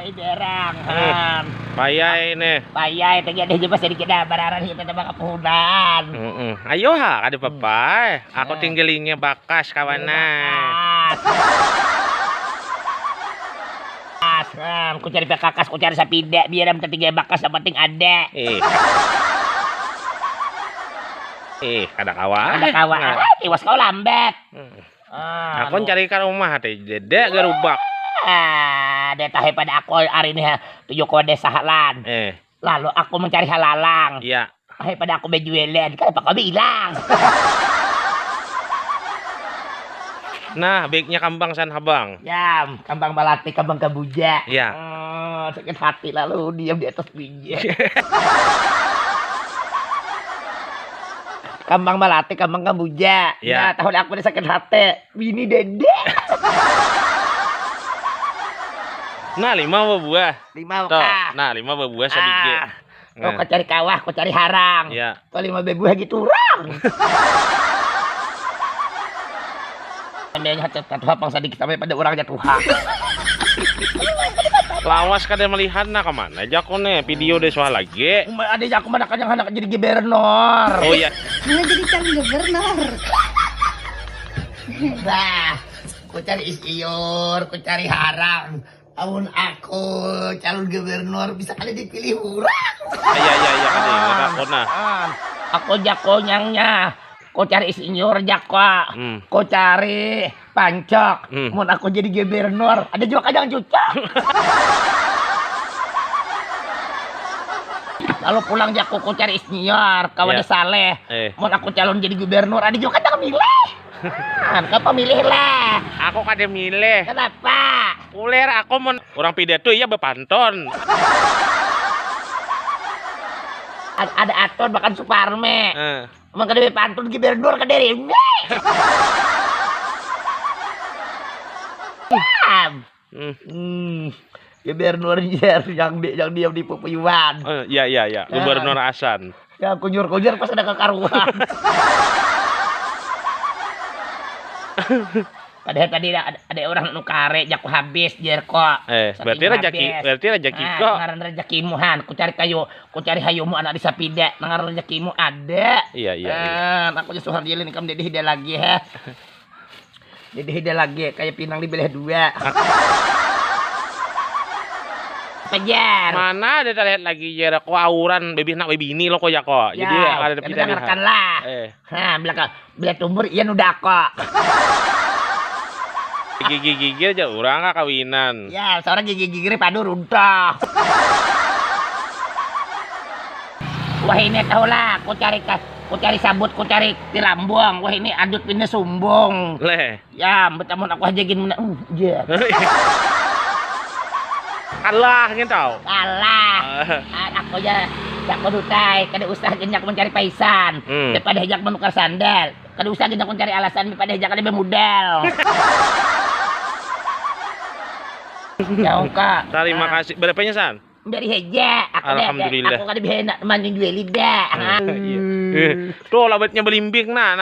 Payay berang. Payay nih. Payay terjadi juga sedikit dah bararan kita tebak kepunan. Ayo ha, ada papai. Aku tinggalinnya bakas kawanan. Ku cari kakas, ku cari sapida biar am ketiga bakas yang penting ada. Ada kawan. Ada kawan. Iwas kau lambat. Aku cari ke rumah teh dedek gerubak. Dia tahu pada aku hari ini 7 kode sahalan. Lalu aku mencari halalang. Iya. Tahu pada aku bejualan. Kenapa kau bilang? Nah, baiknya kambang san habang. Ya, kambang balati, kambang kabuja. Iya. Sakit hati lalu diam di atas biji. Kambang balati, kambang kabuja. Ya. Nah, tahun aku udah sakit hati. Bini dede. Nah, 5 buah. 5 Tuh, kah? nah 5 buah sedikit. Kau cari kawah, kau cari harang. Iya. Kau 5 buah gitu orang. Andainya satu hapang sedikit sampai pada orang jatuh. Lawas kada melihat nah kemana aja aku nih video deh soal lagi. Ada aku mana yang anak jadi gubernur. Oh iya. Mana jadi calon gubernur. Nah, ku cari isyur, ku cari harang. Amun aku calon gubernur bisa kali dipilih orang. Iya kada ingat aku nah. Aku jakonyangnya. Ku cari insinyur jakwa. Ku cari pancok. Mun aku jadi gubernur, ada juga kadang cucok. Lalu pulang jakku ku cari insinyur, kawan saleh. Mun aku calon jadi gubernur, ada juga kadang milih. Kau pemilih lah. Aku kada milih. Kenapa? Uler aku mau orang pidato iya bepanton. Ada aton bahkan Suparme. Emang kada pantun gubernur kada rene. Gubernur yang diam di pepuyuan. Iya. Gubernur Asan. Ya kunyur-kunyur pas ada kekaruan. Padahal tadi ada orang nukare jaku habis jerko. Berarti rezeki kok. Ngaran rezekimu han, ku cari hayumu anak di sapida. Ngaran rezekimu ada. Iya. Aku just suhar jelin kam dedi hida lagi ha. Dedi hida lagi kayak pinang dibelah 2. Pajar. Mana ada lihat lagi ya ko auran baby nak baby ini lo kok ya kok. Jadi ada pindah dengarkan lah. Bila tumur iya udah kok. Gigi aja orang gak kawinan. Ya, seorang gigi padu runtah. Wah ini tahu lah, ku cari sabut, ku cari di lambung. Wah ini adut pindah sumbung. Leh. Ya, betamun aku aja gini iya. Kalah gitu. Kalah. Aku aja jak dutai, kada usah jenjak mencari paisan. Daripada hejak menukar sandal. Kada usah jenjak mencari alasan daripada hejak kada bermodal. Ya Kak. Terima kasih. Berapanya San? Dari heja. Alhamdulillah. Aku kada bisa nak teman jual lidah. Tuh labetnya belimbing nah.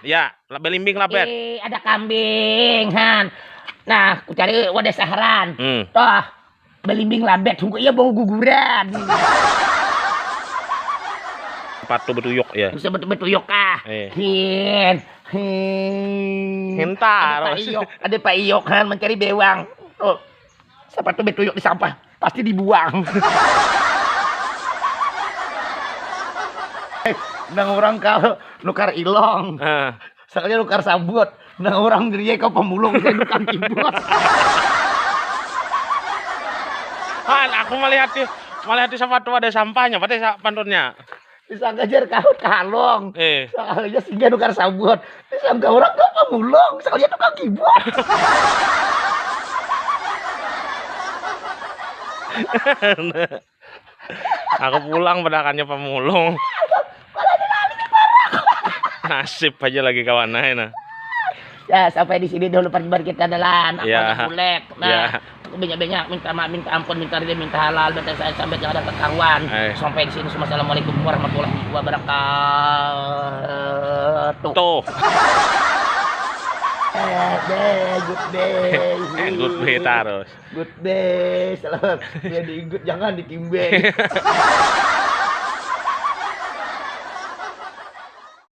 Ya, belimbing labet. Ada kambing han. Nah, aku cari wadah saharan. Toh belimbing labet tunggu iya bau guguran. Patu betuyuk ya. Bisa betuyuk kah? Hentar. Ada Pak Iyok kan mencari bewang. Oh, sepatu betuyuk di sampah pasti dibuang. Nang orang kau nukar ilong. Sekali nukar sabut. Nang orang geria kau pemulung saya nukar kibut. Aku melihat di sepatu ada sampahnya, pada pantunnya. Bisa ngajar kau kalong. Sekalinya singgah nukar sabut. Disangka orang kau pemulung. Sekalinya nukar kibut. Aku pulang padakannya pemulung. Nasib aja lagi kawan nah. Ya sampai di sini dulu perjumpaan kita adalah aku bulek. Nah, aku banyak minta maaf, minta ampun, minta ridho, minta halal, minta saya sampai jangan ada ketahuan. Sampai di sini Assalamualaikum warahmatullahi wabarakatuh. Good day. Good day terus. Good day. Selamat. Ya diikut jangan ditimbang.